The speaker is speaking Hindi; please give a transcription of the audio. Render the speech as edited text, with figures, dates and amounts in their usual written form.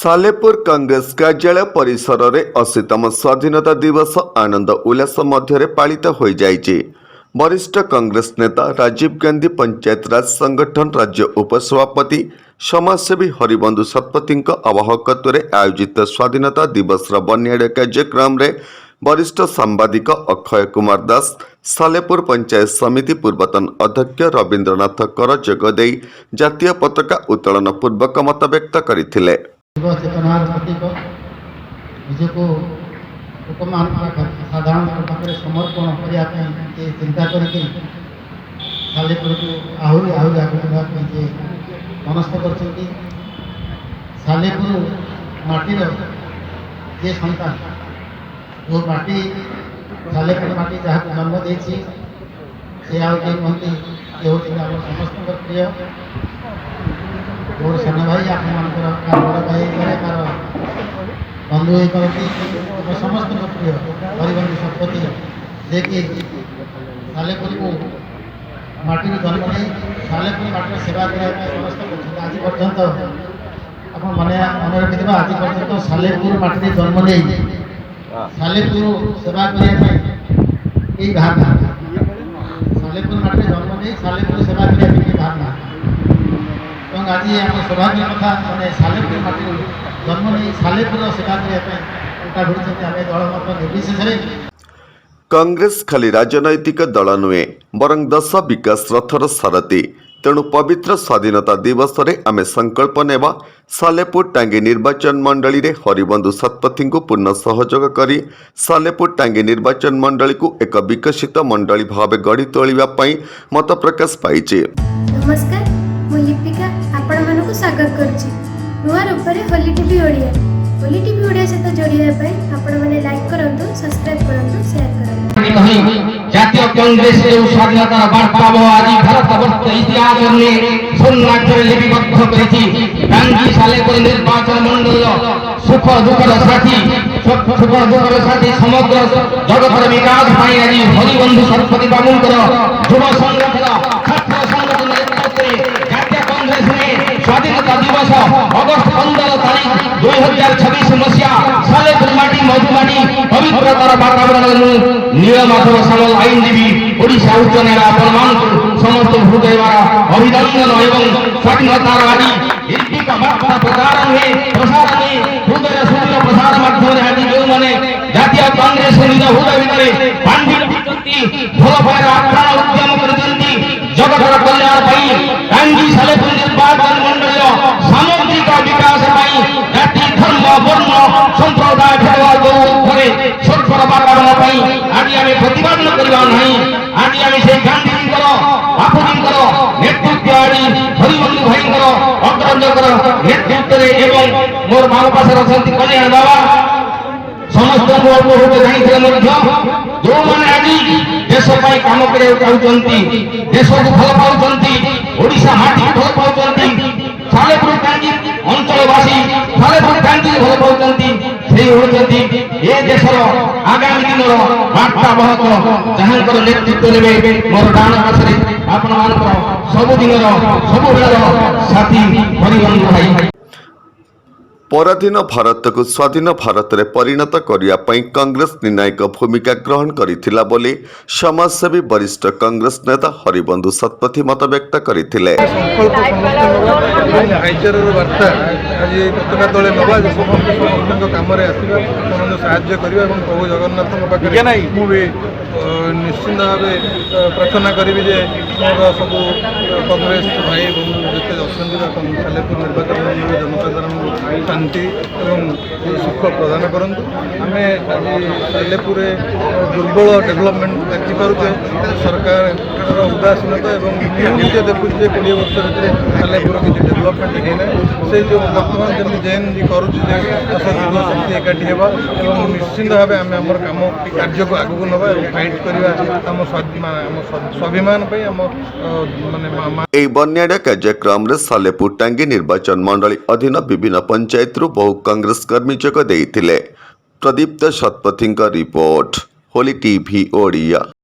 सालेपुर कांग्रेस कार्यालय परिसर में 80तम स्वाधीनता दिवस आनंद उल्लास मध्य पालित हो जाइए। वरिष्ठ कांग्रेस नेता राजीव गांधी पंचायत राज संगठन राज्य उपसभापति समाजसेवी हरिबंधु शतपथी आवाहकत्व आयोजित स्वाधीनता दिवस बन्याड़ कार्यक्रम में वरिष्ठ सांबादिक अक्षय कुमार दास, सालेपुर पंचायत समिति पूर्वतन अध्यक्ष रवींद्रनाथ कर जोगदे जातीय पताका उत्तोलन पूर्वक मत व्यक्त करते। चेतनार प्रतीक निजको साधारण पाखे समर्पण करने चिंता करके सालेपुर को आहरी आहरी आगे मनस्थ कर सालेपुर माटीर जे सन्तान जो माटी सालेपुर माटी जहाँ जन्म देती से आगे कहते ये हूँ समस्त प्रिय मोर सान भाई आप बड़ भाई कार बंधु हो करती समस्त प्रिय हरिबंधु शतपथी जे कि सालेपुर को माटी जन्म नहीं सालेपुर माटी सेवा करने समस्त आज पर्यंत आप मन मन रखि आज पर्यंत सालेपुर माटी जन्म नहीं सालेपुर सेवा करने यही भावना सालेपुर माटी जन्म नहीं सालेपुर सेवा करने भावना आज आम सौभाग्य कथा मैंने सालेपुर माटी जन्म नहीं सालेपुर सेवा करने दल मत निर्विशेष। कांग्रेस खाली राजनैतिक दल नुहे बरं दश विकास रथर सारथी। तेणु पवित्र स्वाधीनता दिवस रे आमे संकल्प नेबा सालेपुर टांगी निर्वाचन मंडली रे हरिबंधु शतपथी को पूर्ण सहयोग करी सालेपुर टांगी निर्वाचन मंडली को एक विकसित मंडली भाव गढ़ी तोलिबा पई मत प्रकाश पाइचे। नमस्कार, मु लिपिका आपण मानको स्वागत करछि नुआ रूपरे होली टीवी ओडिया। होली टीवी ओडिया सहित जोड़िया पई आपण माने लाइक करंतु, सब्सक्राइब करंतु, शेयर करंतु। जातीय कांग्रेस स्वाधीनता वार्ता आज भारत वर्ष इतिहास में स्वर्णाक्षर लिपिबद्ध करिछि। टांगी सालेपुर निर्वाचन मंडल सुख दुखर साथी समग्र जगतर विकास पाई आज हरिबंधु शतपथी बाबूंकर युव संगठन छात्र संगठन नेतृत्व जातीय कांग्रेस ने स्वाधीनता दिवस अगस्त 15 तारीख 2026 मसीहा सालेपुर माटी मधुमाटी पवित्रतार वातावरण नीलमाधव सामल आईनजीवी ओडिशा उच्च न्यायालय अपमान समस्त हृदय अभिनंदन एवं स्वाधीनतार आज लिपिका वार्ता प्रसारण हृदय सुदूर प्रसार माध्यम आज जो मैंने जातीय कांग्रेस निज हृदय भितर बांधी रखिछंती भल पाएर आप्राण उद्यम करछंती जगतर कल्याण पाई टांगी सालेपुर निर्वाचन मंडल सामग्रिक विकास पाई जाति धर्म वर्ण संप्रदाय भेदभाव ऊर्ध्वे सर्वर वातावरण पाई आज आम प्रतिपादन करवा नहीं। आज आम से गांधीजीकर बापूजीकर नेतृत्व आड़ी हरिबंधु भाईकर अग्रजकर नेतृत्व एवं मोर माँ पास रही कल्याण बाबा समस्त जो मैंने आज देश काम कर देश को भल पाँच ओडिशा माटी भल पाँच सालेपुर टांगी अंचलवासी सालेपुर टांगी भल पाँच ये देशर आगामी दिन वार्तावाहक जहाँ नेतृत्व ने मोर डाण पाखे आपण सबुदिन सबुबेल साथी हरिबंधु भाई। पराधीन भारत को स्वाधीन भारत में परिणत करने कांग्रेस निर्णायक भूमिका ग्रहण करिथिला बोली समाजसेवी वरिष्ठ कांग्रेस नेता हरिबंधु शतपथी मत व्यक्त करथिले। प्रभु जगन्नाथ निश्चिंत भाव प्रार्थना करी जे मोर सब कांग्रेस भाई जिते अच्छा सालेपुर निर्वाचन जनसाधारण शांति एवं सुख प्रदान करंतु। आम आज सालेपुर दुर्बल डेभलपमेंट देखिपे सरकार उदासीनता निजे देखुचे 20 वर्ष भर सालेपुर किसी डेभलपमेंट होना से जो बर्तमान जमी जेन जी करुँच एकाठी होगा निश्चिंत भाव आम आम कम कार्य को आगू नवा फाइट करवा स्वाभिमान बन्याड़ कार्यक्रम में सालेपुर टांगी निर्वाचन मंडली अधीन विभिन्न पंचायत बहु कांग्रेस कर्मी जोग देइथिले। प्रदीप्त शतपथी रिपोर्ट, होली टीवी ओडिया।